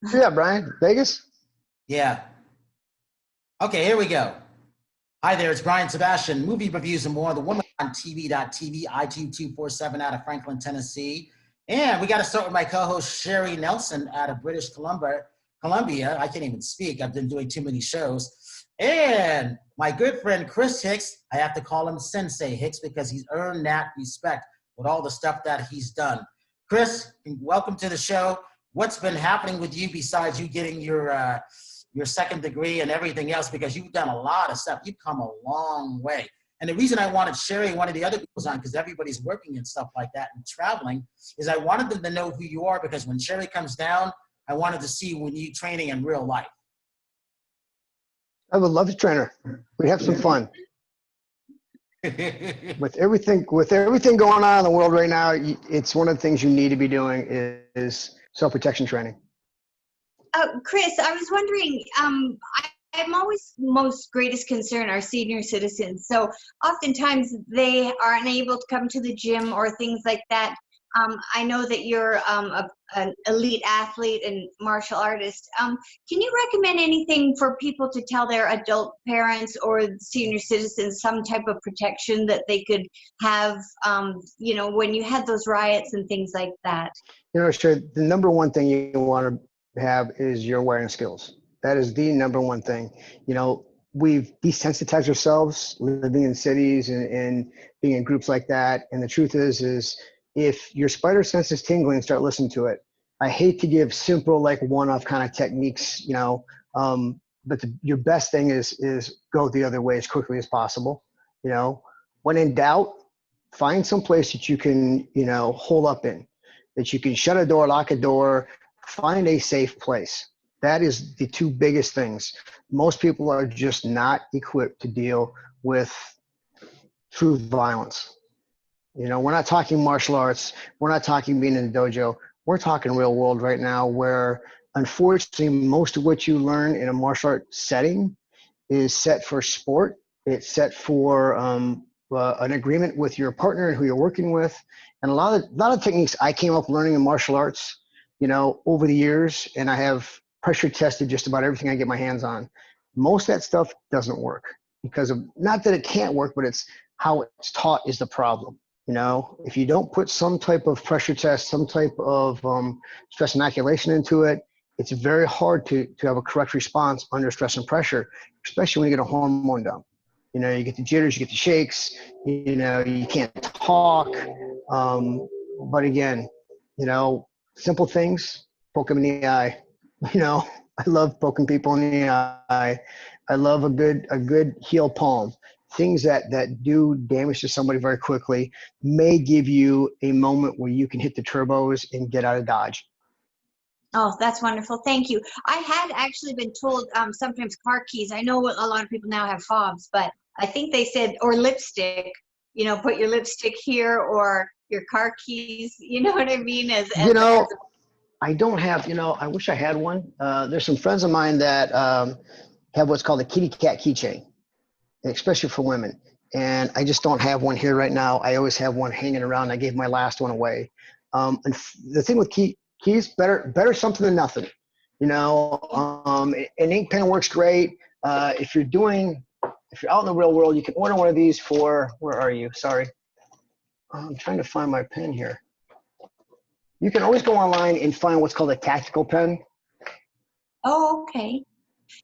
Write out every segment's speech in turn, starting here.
Yeah, Brian, Vegas? Yeah. Okay, here we go. Hi there, it's Brian Sebastian, Movie Reviews and More, the woman on TV.tv, IG 247 out of Franklin, Tennessee. And we got to start with my co-host, Sherry Nelson out of British Columbia. I can't even speak. I've been doing too many shows. And my good friend, Chris Hicks, I have to call him Sensei Hicks because he's earned that respect with all the stuff that he's done. Chris, welcome to the show. What's been happening with you besides you getting your second degree and everything else, because you've done a lot of stuff. You've come a long way. And the reason I wanted Sherry and one of the other people on, because everybody's working and stuff like that and traveling, is I wanted them to know who you are, because when Sherry comes down, I wanted to see when you training in real life. I would love to train her. We'd have some fun. With everything going on in the world right now, it's one of the things you need to be doing is self-protection training. Chris, I was wondering, I'm always most greatest concern are senior citizens. So oftentimes they are unable to come to the gym or things like that. I know that you're an elite athlete and martial artist. Can you recommend anything for people to tell their adult parents or senior citizens, some type of protection that they could have, when you had those riots and things like that? Sure. The number one thing you want to have is your awareness skills. That is the number one thing. We've desensitized ourselves living in cities and being in groups like that. And the truth is if your spider sense is tingling, start listening to it. I hate to give simple, like one-off kind of techniques, but your best thing is go the other way as quickly as possible. When in doubt, find some place that you can, hole up in, that you can shut a door, lock a door, find a safe place. That is the two biggest things. Most people are just not equipped to deal with true violence. We're not talking martial arts. We're not talking being in the dojo. We're talking real world right now where, unfortunately, most of what you learn in a martial art setting is set for sport. It's set for an agreement with your partner and who you're working with. And a lot of techniques I came up learning in martial arts, over the years, and I have pressure tested just about everything I get my hands on. Most of that stuff doesn't work because of, not that it can't work, but it's how it's taught is the problem. If you don't put some type of pressure test, some type of stress inoculation into it, it's very hard to have a correct response under stress and pressure, especially when you get a hormone dump. You get the jitters, you get the shakes, you can't talk. But again, simple things, poke them in the eye. I love poking people in the eye. I love a good heel palm. Things that do damage to somebody very quickly may give you a moment where you can hit the turbos and get out of dodge. Oh, that's wonderful. Thank you. I had actually been told sometimes car keys. I know a lot of people now have fobs, but I think they said, or lipstick, put your lipstick here or your car keys. You know what I mean? I don't have, I wish I had one. There's some friends of mine that have what's called a kitty cat keychain, especially for women. And I just don't have one here right now. I always have one hanging around. I gave my last one away. And the thing with keys, better something than nothing. An ink pen works great. If you're out in the real world, you can order one of these for, where are you? Sorry. I'm trying to find my pen here. You can always go online and find what's called a tactical pen. Oh, okay.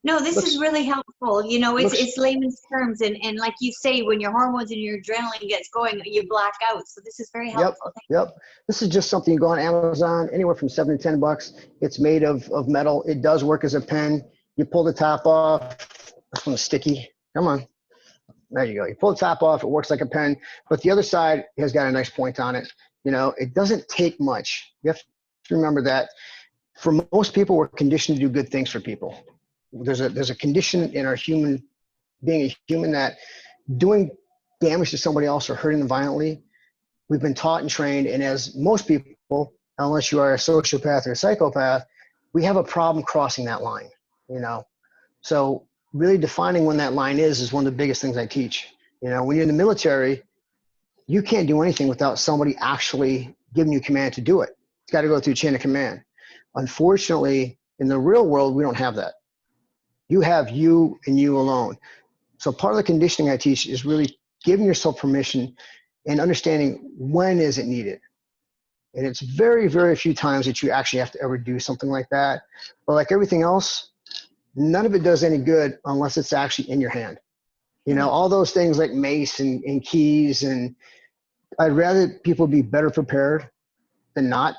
No, this is really helpful. It's layman's terms. And like you say, when your hormones and your adrenaline gets going, you black out. So this is very helpful. Yep. This is just something you go on Amazon, anywhere from $7 to $10. It's made of metal. It does work as a pen. You pull the top off. This one's sticky. Come on. There you go. You pull the top off. It works like a pen. But the other side has got a nice point on it. It doesn't take much. You have to remember that for most people, we're conditioned to do good things for people. There's a condition in our being a human that doing damage to somebody else or hurting them violently, we've been taught and trained. And as most people, unless you are a sociopath or a psychopath, we have a problem crossing that line, So really defining when that line is one of the biggest things I teach. When you're in the military, you can't do anything without somebody actually giving you command to do it. It's got to go through chain of command. Unfortunately, In the real world, we don't have that. You have you and you alone. So part of the conditioning I teach is really giving yourself permission and understanding when is it needed. And it's very, very few times that you actually have to ever do something like that. But like everything else, none of it does any good unless it's actually in your hand. You know, all those things like mace and keys, and I'd rather people be better prepared than not,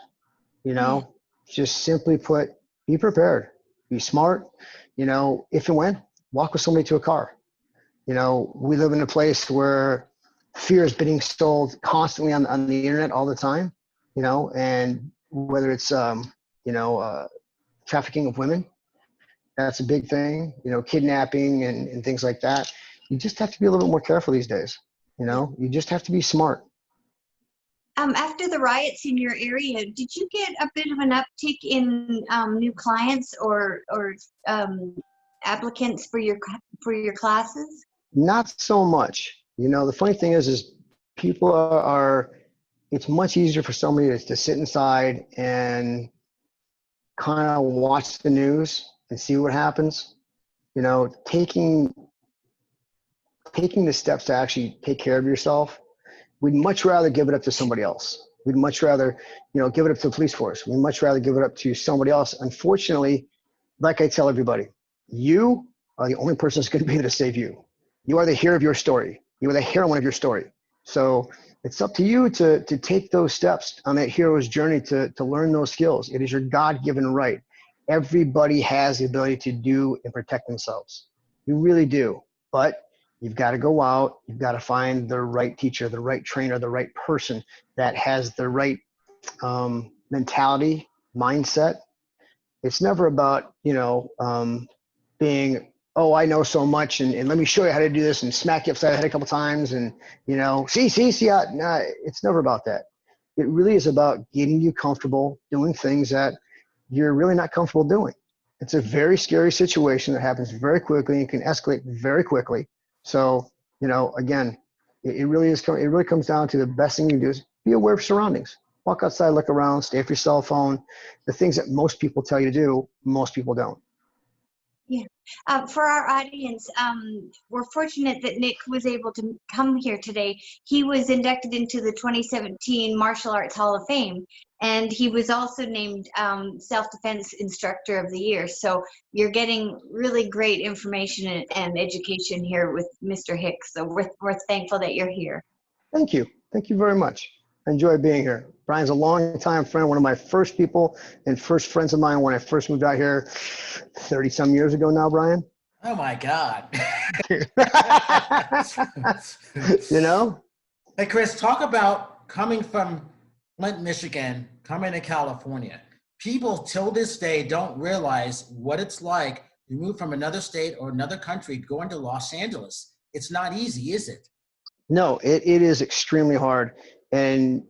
you know, just simply put, be prepared, be smart, you know, if and when, walk with somebody to a car. You know, we live in a place where fear is being sold constantly on the internet all the time, you know, and whether it's, trafficking of women, that's a big thing, you know, kidnapping and things like that. You just have to be a little bit more careful these days. You know, you just have to be smart. After the riots in your area, did you get a bit of an uptick in new clients or applicants for your classes? Not so much. You know, the funny thing is people are it's much easier for somebody to sit inside and kind of watch the news and see what happens. You know, taking the steps to actually take care of yourself, we'd much rather give it up to somebody else. We'd much rather, you know, give it up to the police force. We'd much rather give it up to somebody else. Unfortunately, like I tell everybody, you are the only person that's going to be able to save you. You are the hero of your story. You are the heroine of your story. So it's up to you to take those steps on that hero's journey to learn those skills. It is your God-given right. Everybody has the ability to do and protect themselves. You really do. But you've got to go out. You've got to find the right teacher, the right trainer, the right person that has the right mentality, mindset. It's never about, being, oh, I know so much and let me show you how to do this and smack you upside the head a couple times and, see, nah, it's never about that. It really is about getting you comfortable doing things that you're really not comfortable doing. It's a very scary situation that happens very quickly and can escalate very quickly. So, again, it really comes down to the best thing you can do is be aware of surroundings. Walk outside, look around, stay off your cell phone. The things that most people tell you to do, most people don't. Yeah. For our audience, we're fortunate that Nick was able to come here today. He was inducted into the 2017 Martial Arts Hall of Fame, and he was also named Self-Defense Instructor of the Year. So you're getting really great information and education here with Mr. Hicks. So we're thankful that you're here. Thank you. Thank you very much. I enjoy being here. Brian's a long-time friend, one of my first people and first friends of mine when I first moved out here 30-some years ago now, Brian. Oh, my God. Hey, Chris, talk about coming from Flint, Michigan, coming to California. People till this day don't realize what it's like to move from another state or another country going to Los Angeles. It's not easy, is it? No, it is extremely hard. And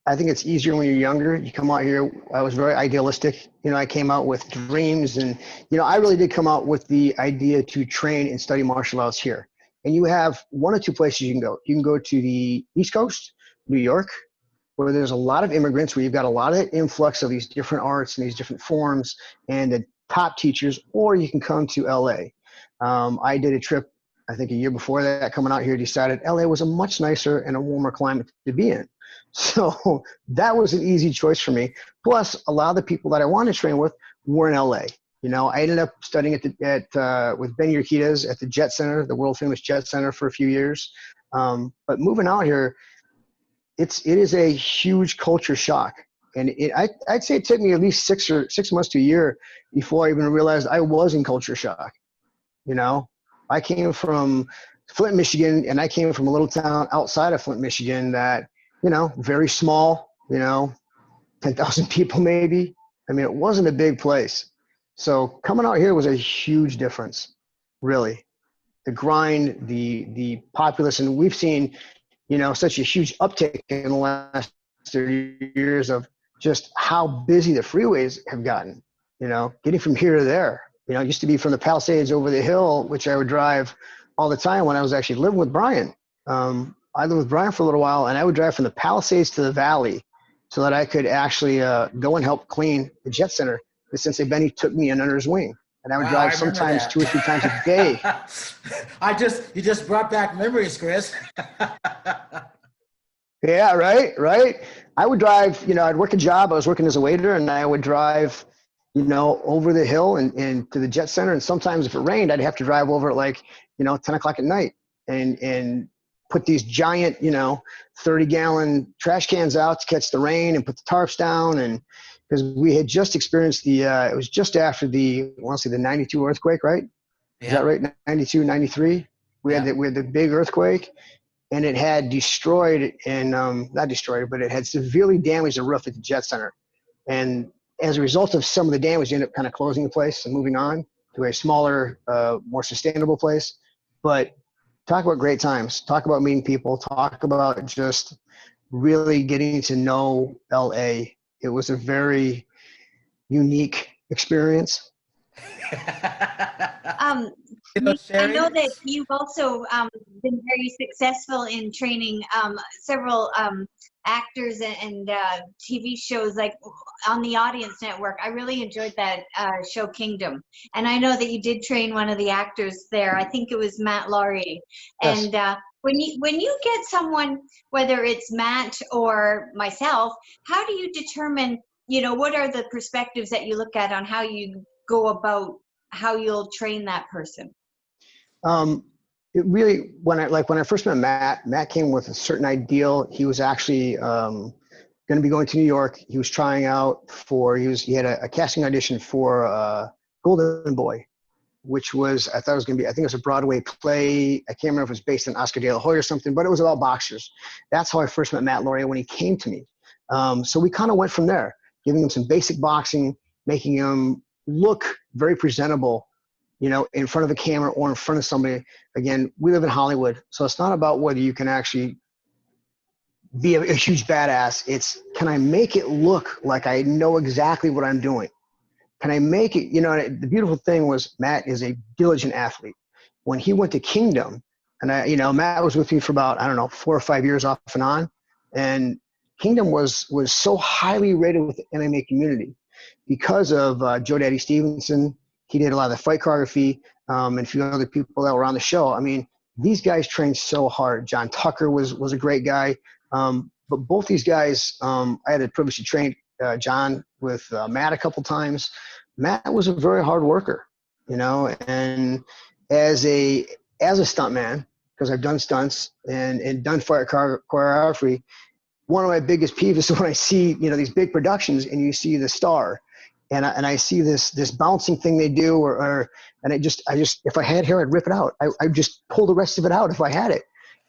I think it's easier when you're younger. You come out here, I was very idealistic. I came out with dreams and, I really did come out with the idea to train and study martial arts here. And you have one or two places you can go. You can go to the East Coast, New York, where there's a lot of immigrants, where you've got a lot of influx of these different arts and these different forms and the top teachers, or you can come to LA. I did a trip, I think a year before that, coming out here, decided LA was a much nicer and a warmer climate to be in. So that was an easy choice for me. Plus, a lot of the people that I wanted to train with were in LA. I ended up studying with Ben Urquidez at the Jet Center, the world famous Jet Center, for a few years. But moving out here, it is a huge culture shock. And I'd say it took me at least 6 months to a year before I even realized I was in culture shock. I came from Flint, Michigan, and I came from a little town outside of Flint, Michigan that, very small, 10,000 people maybe. I mean, it wasn't a big place. So coming out here was a huge difference, really. The grind, the populace, and we've seen, such a huge uptick in the last 30 years of just how busy the freeways have gotten, getting from here to there. It used to be from the Palisades over the hill, which I would drive all the time when I was actually living with Brian. I lived with Brian for a little while, and I would drive from the Palisades to the Valley so that I could actually go and help clean the Jet Center the Sensei Benny took me in under his wing. And I would Wow, drive I remember sometimes that. 2 or 3 times a day. You just brought back memories, Chris. Yeah, right. I would drive, I'd work a job. I was working as a waiter, and I would drive, over the hill and to the jet center. And sometimes if it rained, I'd have to drive over at 10 o'clock at night and put these giant, 30-gallon trash cans out to catch the rain and put the tarps down. And because we had just experienced it was just after the 92 earthquake, right? Yeah. Is that right? 92, 93. We had the big earthquake. And it had destroyed and not destroyed, but it had severely damaged the roof at the jet center. And as a result of some of the damage, you ended up kind of closing the place and moving on to a smaller, more sustainable place. But talk about great times. Talk about meeting people. Talk about just really getting to know LA. It was a very unique experience. I know that you've also been very successful in training several actors and TV shows like on the Audience Network. I really enjoyed that show Kingdom. And I know that you did train one of the actors there. I think it was Matt Laurier. Yes. And when you get someone, whether it's Matt or myself, how do you determine, what are the perspectives that you look at on how you go about how you'll train that person? It really, when I first met Matt came with a certain ideal. He was actually going to be going to New York. He was trying out he had a casting audition for Golden Boy, which was, I thought it was going to be, I think it was a Broadway play. I can't remember if it was based on Oscar de la Hoya or something, but it was about boxers. That's how I first met Matt Laurier when he came to me. So we kind of went from there, giving him some basic boxing, making him look very presentable, in front of a camera or in front of somebody. Again, we live in Hollywood, so it's not about whether you can actually be a huge badass. It's, can I make it look like I know exactly what I'm doing? Can I make it, the beautiful thing was Matt is a diligent athlete. When he went to Kingdom, and Matt was with me for about, 4 or 5 years off and on. And Kingdom was so highly rated with the MMA community because of Joe Daddy Stevenson. He did a lot of the fight choreography, and a few other people that were on the show. I mean, these guys trained so hard. John Tucker was a great guy. But both these guys, I had the privilege to train John with Matt a couple times. Matt was a very hard worker, and as a stuntman, because I've done stunts and done fight choreography, one of my biggest peeves is when I see, these big productions and you see the star and I see this bouncing thing they do, and I just, if I had hair, I'd rip it out. I'd just pull the rest of it out if I had it.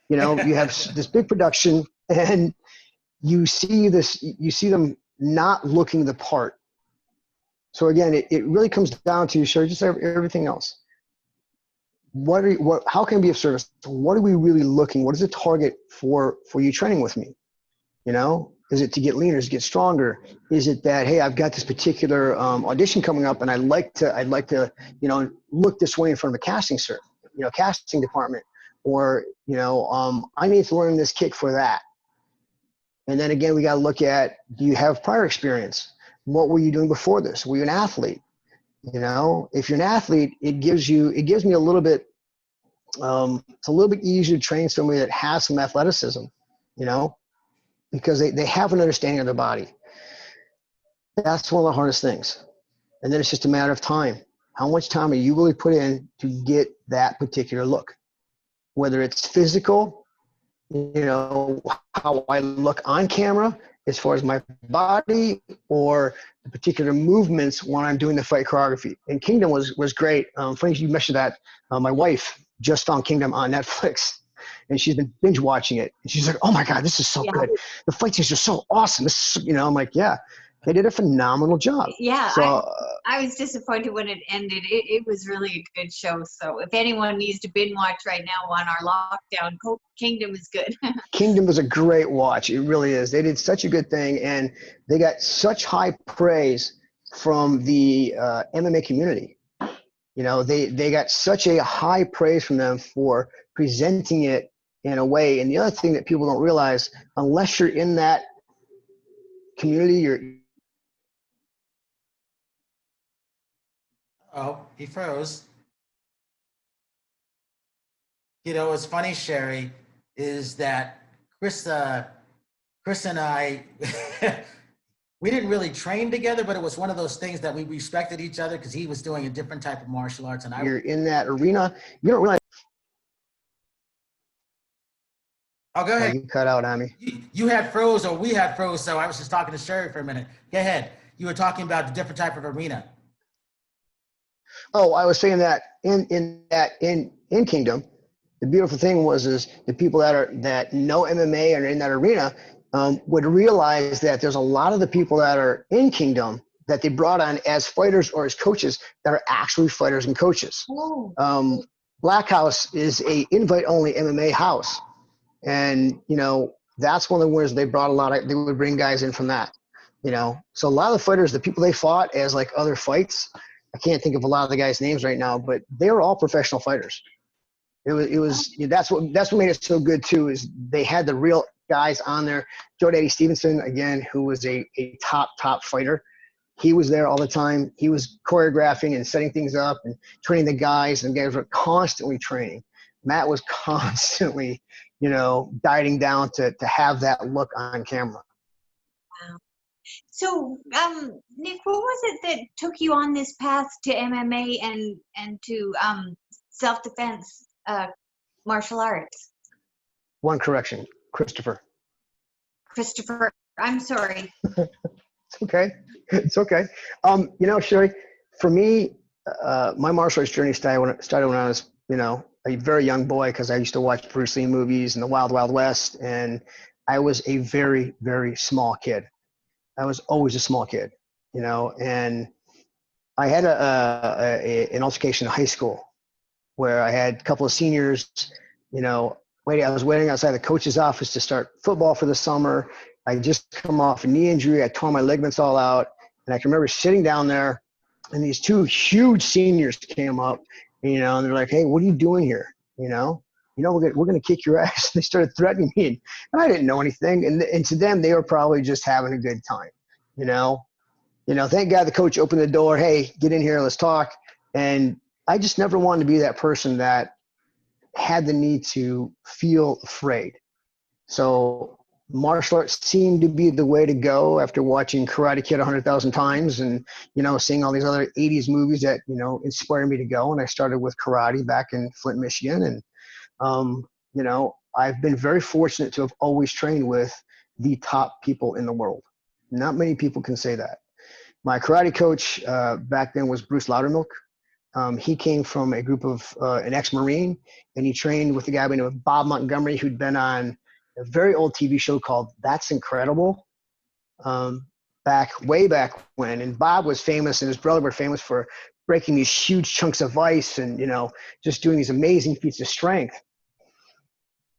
You have this big production and you see them not looking the part. So again, it really comes down to just everything else. How can I be of service? What are we really looking? What is the target for you training with me? Is it to get leaner, to get stronger? Is it that, hey, I've got this particular audition coming up and I'd like to, look this way in front of a casting department, or, I need to learn this kick for that. And then again, we got to look at, do you have prior experience? What were you doing before this? Were you an athlete? If you're an athlete, it gives me a little bit, it's a little bit easier to train somebody that has some athleticism, because they have an understanding of their body. That's one of the hardest things. And then it's just a matter of time. How much time are you really put in to get that particular look? Whether it's physical, how I look on camera as far as my body, or the particular movements when I'm doing the fight choreography. And Kingdom was great. Funny you mentioned that. My wife just found Kingdom on Netflix, and she's been binge watching it. And she's like, "Oh my God, this is so good. The fight scenes are so awesome." I'm like, yeah, they did a phenomenal job. Yeah, so, I was disappointed when it ended. It was really a good show. So if anyone needs to binge watch right now on our lockdown, Kingdom is good. Kingdom is a great watch. It really is. They did such a good thing, and they got such high praise from the MMA community. They got such a high praise from them for presenting it in a way. And the other thing that people don't realize, unless you're in that community, Oh, he froze. You know, what's funny, Sherry, is that Chris and I, we didn't really train together, but it was one of those things that we respected each other because he was doing a different type of martial arts, and I. You're in that arena. You don't realize. Oh, go ahead. You cut out on me. You had froze, or we had froze, so I was just talking to Sherry for a minute. Go ahead. You were talking about the different type of arena. Oh, I was saying that in Kingdom, the beautiful thing is the people that know MMA and are in that arena would realize that there's a lot of the people that are in Kingdom that they brought on as fighters or as coaches that are actually fighters and coaches. Oh. Black House is a invite-only MMA house. And, that's one of the winners. They would bring guys in from that, So a lot of the fighters, the people they fought as like other fights, I can't think of a lot of the guys' names right now, but they were all professional fighters. That's what made it so good too, is they had the real guys on there. Joe Daddy Stevenson, again, who was a top fighter. He was there all the time. He was choreographing and setting things up and training the guys, and the guys were constantly training. Matt was constantly, dieting down to have that look on camera. Wow. So, Nick, what was it that took you on this path to MMA and to self-defense martial arts? One correction, Christopher. Christopher, I'm sorry. It's okay. It's okay. Sherry, for me, my martial arts journey started when I was, a very young boy, because I used to watch Bruce Lee movies and the Wild Wild West, and I was a very, very small kid. I was always a small kid, and I had an altercation in high school where I had a couple of seniors, I was waiting outside the coach's office to start football for the summer. I just come off a knee injury. I tore my ligaments all out. And I can remember sitting down there, and these two huge seniors came up, and they're like, "Hey, what are you doing here? We're going to kick your ass." They started threatening me, and I didn't know anything. And to them, they were probably just having a good time, Thank God the coach opened the door. "Hey, get in here. Let's talk." And I just never wanted to be that person that had the need to feel afraid. So martial arts seemed to be the way to go after watching Karate Kid 100,000 times and, seeing all these other 80s movies that, inspired me to go. And I started with karate back in Flint, Michigan. And, I've been very fortunate to have always trained with the top people in the world. Not many people can say that. My karate coach back then was Bruce Loudermilk. He came from a group of an ex-Marine, and he trained with a guy by the name of Bob Montgomery, who'd been on a very old TV show called That's Incredible, way back when. And Bob was famous, and his brother were famous for breaking these huge chunks of ice and, just doing these amazing feats of strength.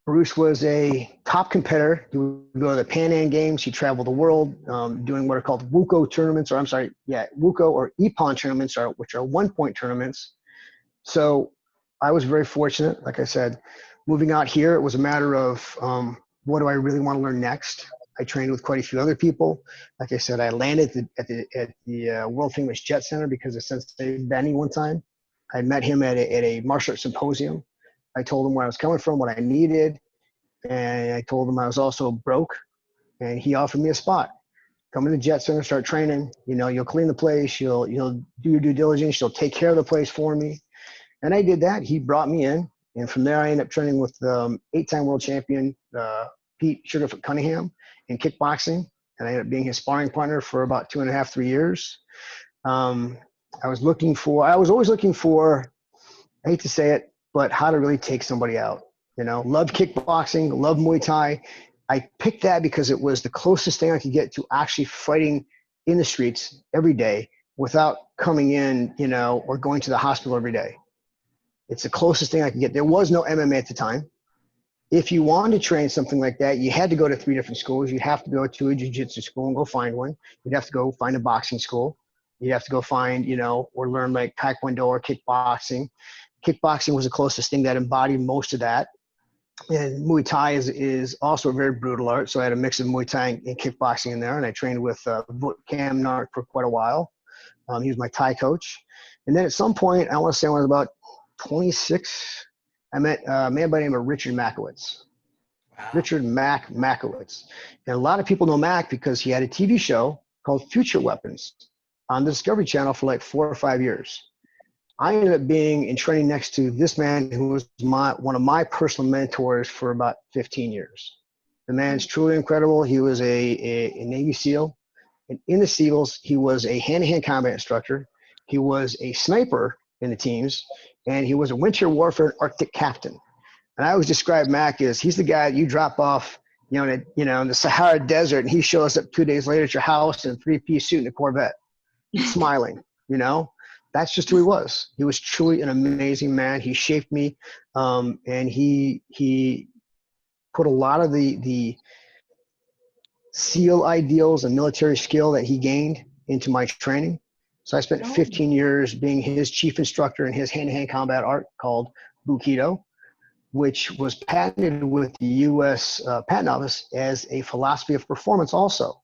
Bruce was a top competitor. He would go to the Pan Am Games. He traveled the world doing what are called WUKO tournaments, WUKO or Ippon tournaments, which are one-point tournaments. So I was very fortunate. Like I said, moving out here, it was a matter of what do I really want to learn next? I trained with quite a few other people. Like I said, I landed at the world famous Jet Center because of Sensei Benny one time. I met him at a martial arts symposium. I told him where I was coming from, what I needed, and I told him I was also broke, and he offered me a spot. Come to the Jet Center, start training. You'll clean the place, you'll do your due diligence, you'll take care of the place for me. And I did that. He brought me in, and from there I ended up training with 8-time world champion Pete Sugarfoot Cunningham in kickboxing, and I ended up being his sparring partner for about 2.5, 3 years. I was always looking for, I hate to say it, but how to really take somebody out. Love kickboxing, love Muay Thai. I picked that because it was the closest thing I could get to actually fighting in the streets every day without coming in, or going to the hospital every day. It's the closest thing I could get. There was no MMA at the time. If you wanted to train something like that, you had to go to 3 different schools. You'd have to go to a jiu-jitsu school and go find one. You'd have to go find a boxing school. You'd have to go find, or learn like Taekwondo or kickboxing. Kickboxing was the closest thing that embodied most of that. And Muay Thai is also a very brutal art. So I had a mix of Muay Thai and kickboxing in there. And I trained with Cam Nark for quite a while. He was my Thai coach. And then at some point, I want to say when I was about 26, I met a man by the name of Richard Makowitz. Wow. Richard Makowitz. And a lot of people know Mac because he had a TV show called Future Weapons on the Discovery Channel for like 4 or 5 years. I ended up being in training next to this man who was one of my personal mentors for about 15 years. The man's truly incredible. He was a Navy SEAL. And in the SEALs, he was a hand-to-hand combat instructor. He was a sniper in the teams. And he was a winter warfare Arctic captain. And I always describe Mac as he's the guy that you drop off, in the Sahara Desert, and he shows up 2 days later at your house in a 3-piece suit and a Corvette, smiling, That's just who he was. He was truly an amazing man. He shaped me, and he put a lot of the SEAL ideals and military skill that he gained into my training. So I spent 15 years being his chief instructor in his hand-to-hand combat art called Bukido, which was patented with the U.S. Patent Office as a philosophy of performance also.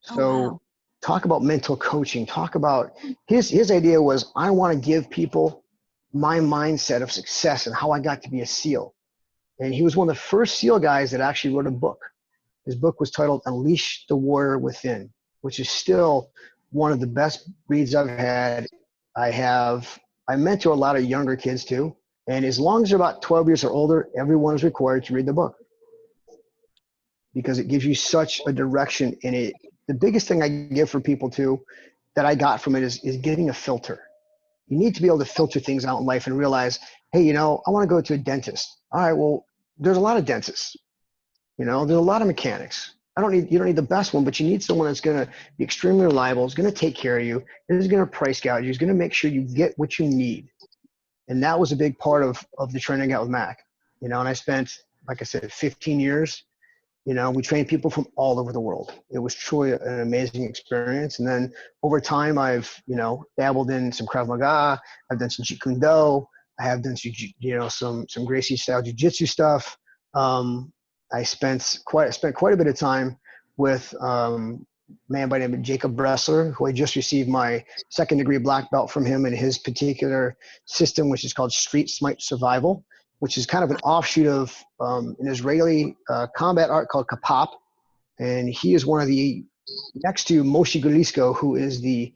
So talk about mental coaching. Talk about his idea was, I want to give people my mindset of success and how I got to be a SEAL. And he was one of the first SEAL guys that actually wrote a book. His book was titled Unleash the Warrior Within, which is still one of the best reads I've had. I mentor a lot of younger kids too. And as long as they're about 12 years or older, everyone is required to read the book because it gives you such a direction in it. The biggest thing I give for people too that I got from it is getting a filter. You need to be able to filter things out in life and realize, hey, I want to go to a dentist. All right, well, there's a lot of dentists. There's a lot of mechanics. You don't need the best one, but you need someone that's going to be extremely reliable, is going to take care of you, is going to price gouge you, is going to make sure you get what you need. And that was a big part of the training I got with Mac, and I spent, like I said, 15 years, we trained people from all over the world. It was truly an amazing experience. And then over time, I've, dabbled in some Krav Maga. I've done some Jeet Kune Do. I have done some Gracie style jiu-jitsu stuff. I spent quite a bit of time with a man by the name of Jacob Bressler, who I just received my 2nd degree black belt from him in his particular system, which is called Street Smite Survival, which is kind of an offshoot of an Israeli combat art called Kapap. And he is one of the, next to Moshe Gulisko, who is the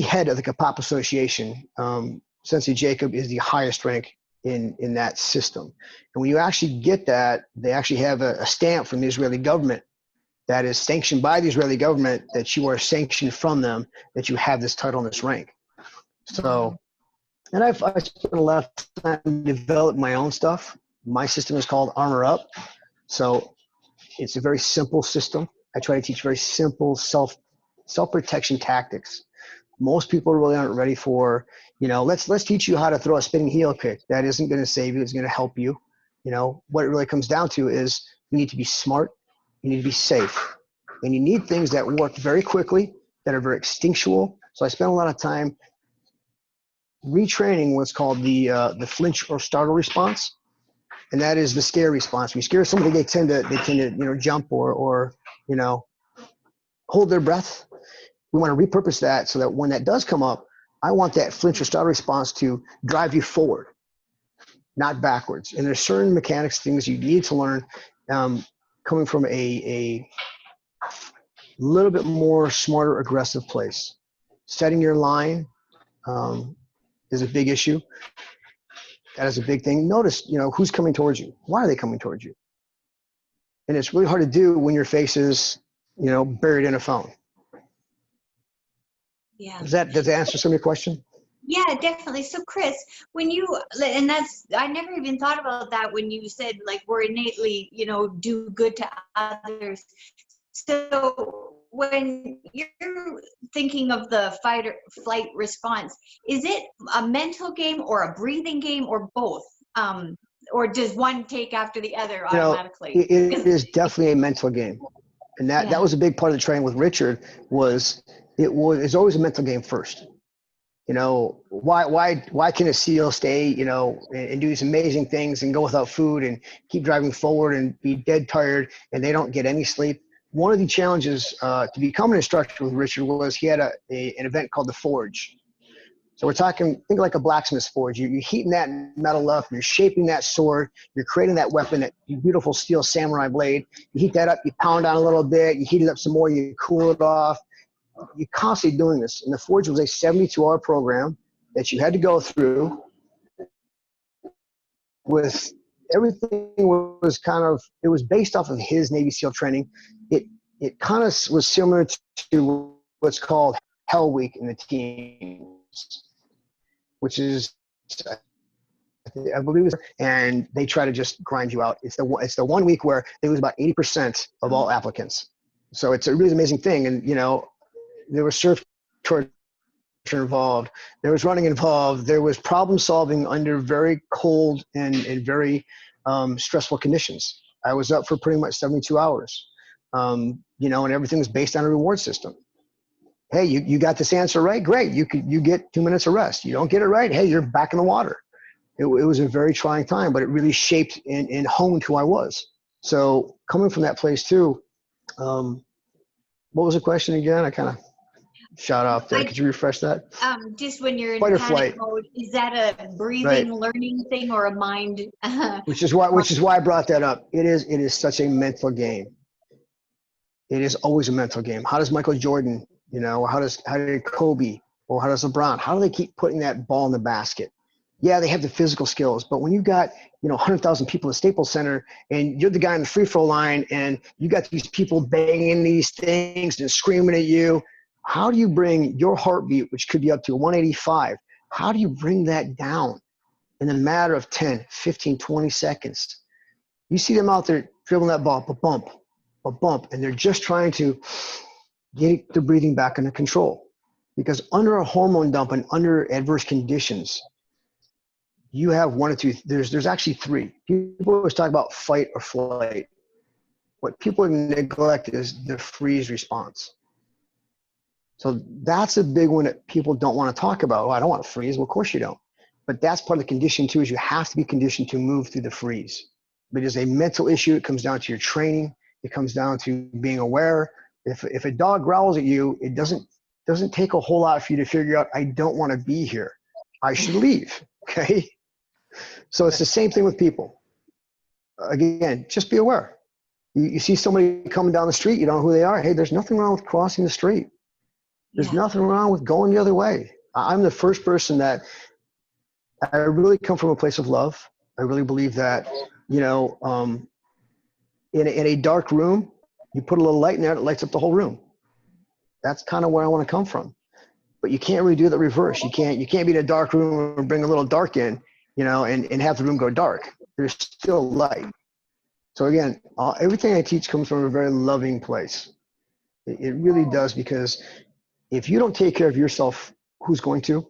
head of the Kapap Association. Sensei Jacob is the highest rank in that system. And when you actually get that, they actually have a stamp from the Israeli government that is sanctioned by the Israeli government, that you are sanctioned from them, that you have this title and this rank. So, and I spent a lot of time developing my own stuff. My system is called Armor Up. So it's a very simple system. I try to teach very simple self-protection tactics. Most people really aren't ready for, let's teach you how to throw a spinning heel kick. That isn't going to save you. It's going to help you. What it really comes down to is you need to be smart. You need to be safe. And you need things that work very quickly, that are very instinctual. So I spent a lot of time retraining what's called the flinch or startle response. And that is the scare response. When you scare somebody, they tend to jump or hold their breath. We want to repurpose that so that when that does come up, I want that flinch or startle response to drive you forward, not backwards. And there's certain mechanics, things you need to learn coming from a little bit more smarter, aggressive place. Setting your line is a big issue. That is a big thing. Notice, who's coming towards you. Why are they coming towards you? And it's really hard to do when your face is, buried in a phone. Yeah. Does that answer some of your question? Yeah, definitely. So Chris, I never even thought about that when you said like we're innately, do good to others. So when you're thinking of the fight or flight response, is it a mental game or a breathing game or both? Or does one take after the other automatically? It is definitely a mental game. And that was a big part of the training with Richard it's always a mental game first. Why can a SEAL stay, and do these amazing things and go without food and keep driving forward and be dead tired and they don't get any sleep? One of the challenges to become an instructor with Richard was he had an event called the Forge. So we're talking, think like a blacksmith's forge. You're heating that metal up, you're shaping that sword, you're creating that weapon, that beautiful steel samurai blade. You heat that up, you pound on a little bit, you heat it up some more, you cool it off. You're constantly doing this. And the forge was a 72-hour program that you had to go through with everything was kind of, it was based off of his Navy SEAL training. It kind of was similar to what's called Hell Week in the teams, which is, I believe, and they try to just grind you out. It's the 1 week where they lose about 80% of all applicants. So it's a really amazing thing. And, you know, there was surf torture involved. There was running involved. There was problem solving under very cold and very stressful conditions. I was up for pretty much 72 hours, you know, and everything was based on a reward system. Hey, you got this answer right? Great. You get 2 minutes of rest. You don't get it right? Hey, you're back in the water. It was a very trying time, but it really shaped and honed who I was. So coming from that place too, what was the question again? I kind of shot off there. Could you refresh that? Just when you're in Fight or panic flight mode, is that a breathing, learning thing or a mind? Which is why I brought that up. It is such a mental game. It is always a mental game. How does Michael Jordan, you know, how did Kobe, or how does LeBron, how do they keep putting that ball in the basket? Yeah, they have the physical skills, but when you've got, you know, 100,000 people at Staples Center and you're the guy in the free throw line and you got these people banging these things and screaming at you, how do you bring your heartbeat, which could be up to 185, how do you bring that down in a matter of 10, 15, 20 seconds? You see them out there dribbling that ball, a bump, and they're just trying to get the breathing back under control. Because under a hormone dump and under adverse conditions, you have one or two, there's actually three. People always talk about fight or flight. What people neglect is the freeze response. So that's a big one that people don't want to talk about. Well, I don't want to freeze. Well, of course you don't. But that's part of the condition too, is you have to be conditioned to move through the freeze. But it's a mental issue. It comes down to your training. It comes down to being aware. If a dog growls at you, it doesn't take a whole lot for you to figure out, I don't want to be here. I should leave, okay? So it's the same thing with people. Again, just be aware. You see somebody coming down the street, you don't know who they are. Hey, there's nothing wrong with crossing the street. There's nothing wrong with going the other way. I'm the first person that I really come from a place of love. I really believe that, you know, in a dark room, you put a little light in there, it lights up the whole room. That's kind of where I want to come from. But you can't really do the reverse. You can't be in a dark room and bring a little dark in, you know, and have the room go dark. There's still light. So again, everything I teach comes from a very loving place. It really does, because if you don't take care of yourself, who's going to?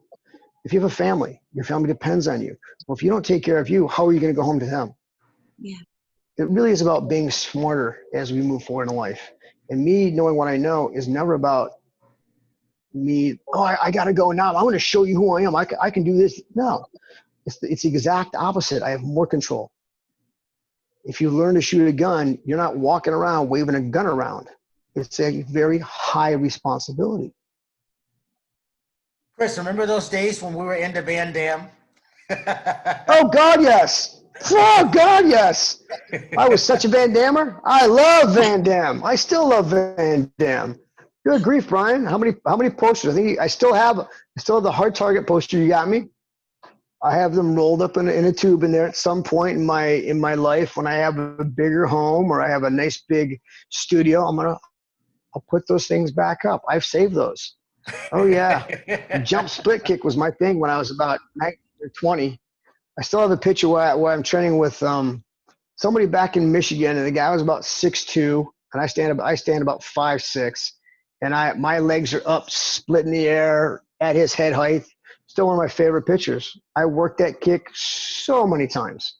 If you have a family, your family depends on you. Well, if you don't take care of you, how are you going to go home to them? Yeah. It really is about being smarter as we move forward in life. And me knowing what I know is never about me, I got to go now. I want to show you who I am. I can do this. No, it's the exact opposite. I have more control. If you learn to shoot a gun, you're not walking around waving a gun around. It's a very high responsibility. Chris, remember those days when we were into Van Damme? Oh, God, yes. Oh, God, yes. I was such a Van Dammer. I love Van Damme. I still love Van Damme. Good grief, Brian. How many posters? I think I still have the Hard Target poster you got me. I have them rolled up in a tube in there at some point in my life when I have a bigger home or I have a nice big studio. I'll put those things back up. I've saved those. Oh yeah. Jump split kick was my thing when I was about 19 or 20. I still have a picture where I'm training with somebody back in Michigan, and the guy was about 6'2", and I stand about 5'6", and my legs are up, split in the air at his head height. Still one of my favorite pictures. I worked that kick so many times,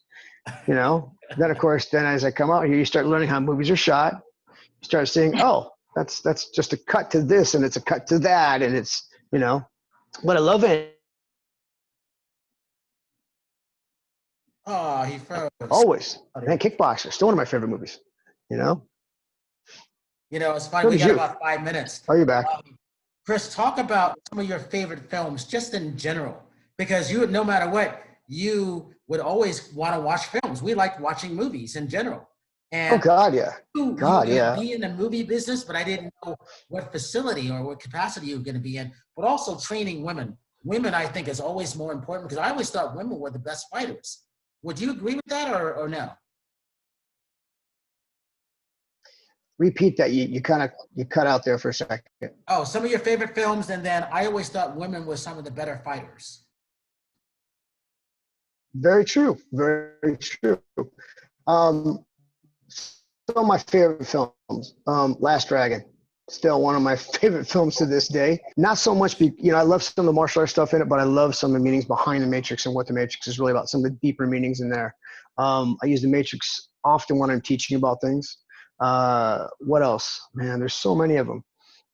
you know. Then of course, as I come out here, you start learning how movies are shot. You start seeing, oh, that's just a cut to this, and it's a cut to that, and it's, you know. But I love it. Oh, he froze. Always. Man, Kickboxer, still one of my favorite movies, you know. You know, it's funny. We got about 5 minutes. Are you back? Chris, talk about some of your favorite films just in general, because you, no matter what, you would always want to watch films. We like watching movies in general. Oh And God, yeah. you were God, going to yeah. be in the movie business, but I didn't know what facility or what capacity you were going to be in, but also training women. Women, I think, is always more important because I always thought women were the best fighters. Would you agree with that or no? Repeat that. You cut out there for a second. Oh, some of your favorite films, and then I always thought women were some of the better fighters. Very true. Very true. Some of my favorite films. Last Dragon, still one of my favorite films to this day. Not so much, I love some of the martial arts stuff in it, but I love some of the meanings behind the Matrix and what the Matrix is really about. Some of the deeper meanings in there. I use the Matrix often when I'm teaching about things. What else? Man, there's so many of them.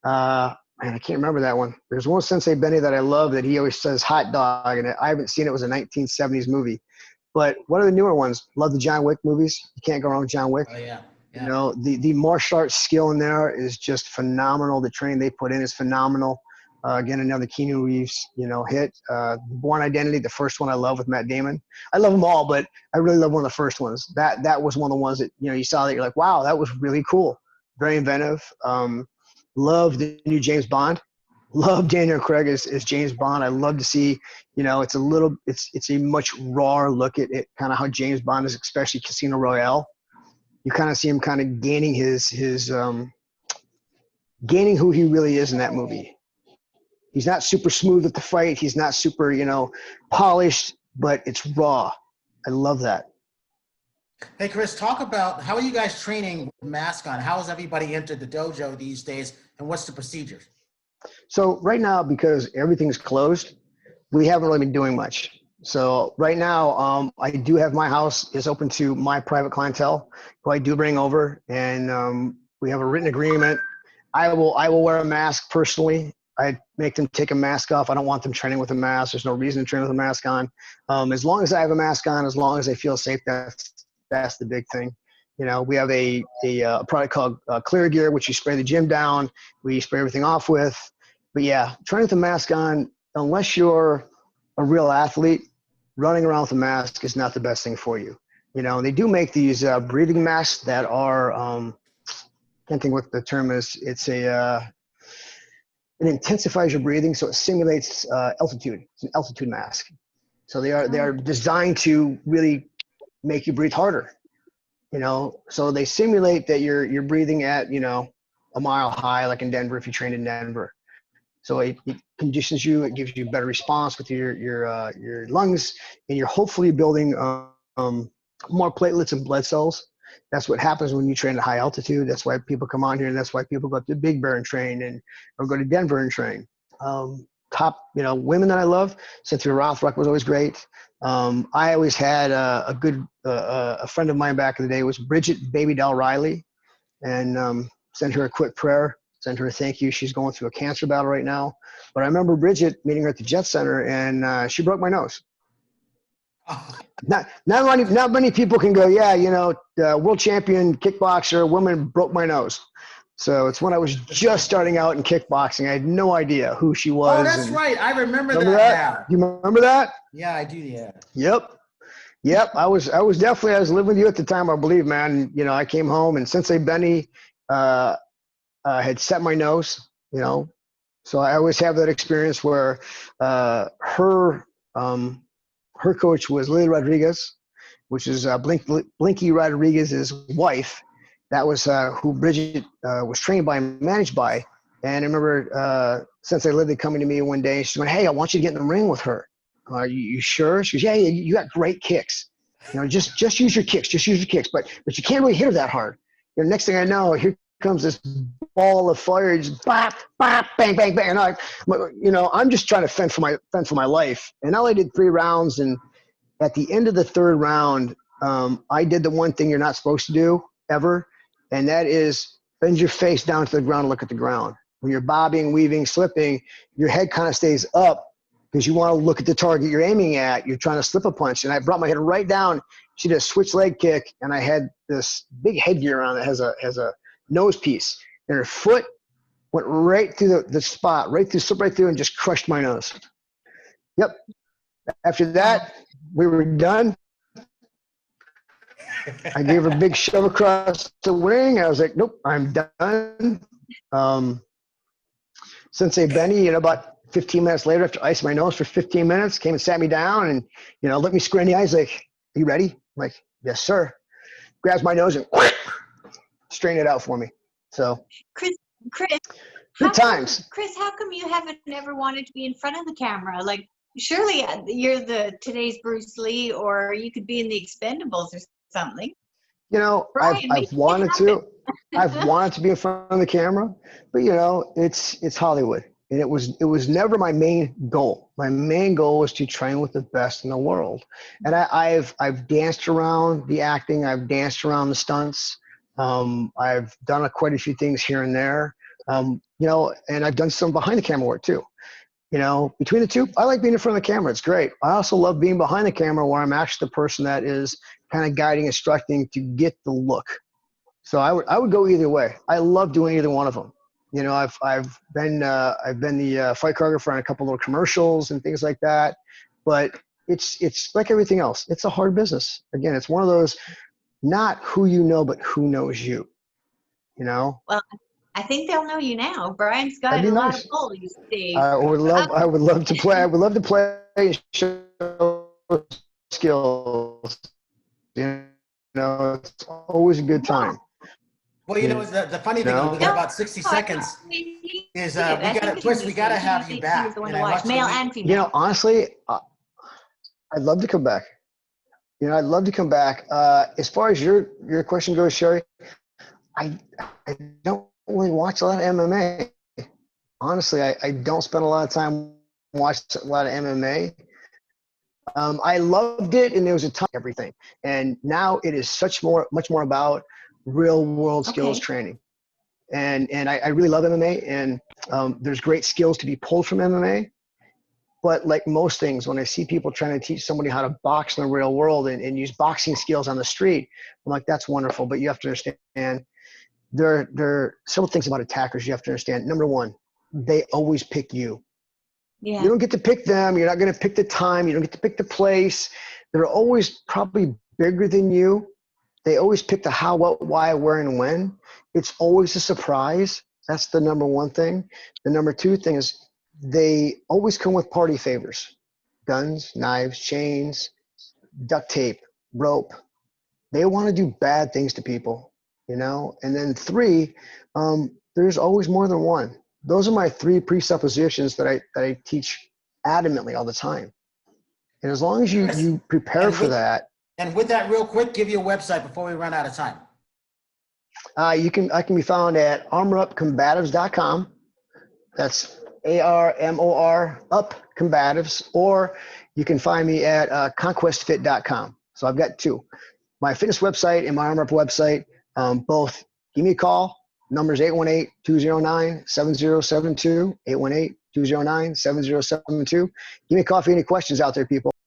Man, I can't remember that one. There's one Sensei Benny that I love that he always says hot dog, and I haven't seen it. It was a 1970s movie. But what are the newer ones? Love the John Wick movies. You can't go wrong with John Wick. Oh, yeah. You know, the martial arts skill in there is just phenomenal. The training they put in is phenomenal. Again, another Keanu Reeves, hit. Born Identity, the first one I love with Matt Damon. I love them all, but I really love one of the first ones. That was one of the ones that, you saw that you're like, wow, that was really cool. Very inventive. Love the new James Bond. Love Daniel Craig as James Bond. I love to see, it's a much rawer look at it, kind of how James Bond is, especially Casino Royale. You kind of see him kind of gaining gaining who he really is in that movie. He's not super smooth at the fight. He's not super, polished, but it's raw. I love that. Hey, Chris, talk about how are you guys training with mask on? How has everybody entered the dojo these days, and what's the procedure? So right now, because everything's closed, we haven't really been doing much. So right now, I do have my house is open to my private clientele, who I do bring over, and we have a written agreement. I will wear a mask personally. I make them take a mask off. I don't want them training with a mask. There's no reason to train with a mask on. As long as I have a mask on, as long as I feel safe, that's the big thing. We have a product called Clear Gear, which you spray the gym down. We spray everything off with. But yeah, training with a mask on, unless you're a real athlete, running around with a mask is not the best thing for you. They do make these breathing masks that are, can't think what the term is. It's it intensifies your breathing, so it simulates altitude. It's an altitude mask. So they are designed to really make you breathe harder. So they simulate that you're breathing at a mile high, like in Denver if you train in Denver. So it conditions you. It gives you better response with your lungs, and you're hopefully building more platelets and blood cells. That's what happens when you train at high altitude. That's why people come on here, and that's why people go to Big Bear and train, or go to Denver and train. Top, women that I love, Cynthia Rothrock was always great. I always had a good a friend of mine back in the day was Bridget Baby Doll Riley, and send her a quick prayer, send her a thank you. She's going through a cancer battle right now. But I remember Bridget meeting her at the Jet Center, and she broke my nose. Not many people can go, world champion kickboxer woman broke my nose. So it's when I was just starting out in kickboxing. I had no idea who she was. Oh, that's right. I remember that. You remember that? Yeah, I do. Yeah. Yep. I was living with you at the time, I believe, man. I came home and Sensei Benny had set my nose. So I always have that experience where her coach was Lily Rodriguez, which is Blinky Rodriguez's wife. That was who Bridget was trained by and managed by. And I remember Sensei Lily coming to me one day. She went, "Hey, I want you to get in the ring with her. You sure?" She goes, "Yeah, you got great kicks. Just use your kicks. Just use your kicks. But you can't really hit her that hard." Next thing I know, here comes this ball of fire, just bop, bop, bang, bang, bang. And I'm just trying to fend for my life. And I only did 3 rounds. And at the end of the 3rd round, I did the one thing you're not supposed to do ever. And that is bend your face down to the ground and look at the ground. When you're bobbing, weaving, slipping, your head kind of stays up because you want to look at the target you're aiming at. You're trying to slip a punch. And I brought my head right down. She did a switch leg kick, and I had this big headgear on that has a nose piece. And her foot went right through the spot, slipped right through and just crushed my nose. Yep. After that, we were done. I gave her a big shove across the wing. I was like, nope, I'm done. Sensei Benny, about 15 minutes later, after icing my nose for 15 minutes, came and sat me down and, looked me square in the eyes like, are you ready? I'm like, yes, sir. Grabs my nose and straightened it out for me. So, Chris, good times. Chris, how come you haven't ever wanted to be in front of the camera? Like, surely you're today's Bruce Lee, or you could be in the Expendables or something. Brian, I've wanted to. I've wanted to be in front of the camera, but it's Hollywood, and it was never my main goal. My main goal was to train with the best in the world, and I've danced around the acting. I've danced around the stunts. I've done quite a few things here and there, and I've done some behind the camera work too. Between the two, I like being in front of the camera. It's great. I also love being behind the camera where I'm actually the person that is kind of guiding, instructing to get the look. So I would go either way. I love doing either one of them. I've been the fight choreographer on a couple little commercials and things like that. But it's like everything else. It's a hard business. Again, it's one of those, not who you know, but who knows you. Well, I think they'll know you now. Brian's got a lot of pull, you see. I would love to play. I would love to play and show skills. It's always a good time. Well, the funny thing is we got about 60 seconds. Is we gotta have you back. Male and female. Honestly, I'd love to come back. I'd love to come back. As far as your question goes, Sherry, I don't really watch a lot of MMA. Honestly, I don't spend a lot of time watching a lot of MMA. I loved it, and there was a ton of everything. And now it is much more about real world skills training. And I really love MMA, and there's great skills to be pulled from MMA. But like most things, when I see people trying to teach somebody how to box in the real world and use boxing skills on the street, I'm like, that's wonderful. But you have to understand, there are several things about attackers you have to understand. Number one, they always pick you. Yeah. You don't get to pick them. You're not going to pick the time. You don't get to pick the place. They're always probably bigger than you. They always pick the how, what, why, where, and when. It's always a surprise. That's the number one thing. The number two thing is they always come with party favors: guns, knives, chains, duct tape, rope. They want to do bad things to people, And then three, there's always more than one. Those are my three presuppositions that I teach adamantly all the time. And as long as you prepare for that. And with that, real quick, give you a website before we run out of time. I can be found at armorupcombatives.com. That's ARMOR up combatives, or you can find me at conquestfit.com. So I've got two: my fitness website and my Armor Up website. Both give me a call. Number's 818-209-7072, 818-209-7072. Give me a call if you have any questions out there, people.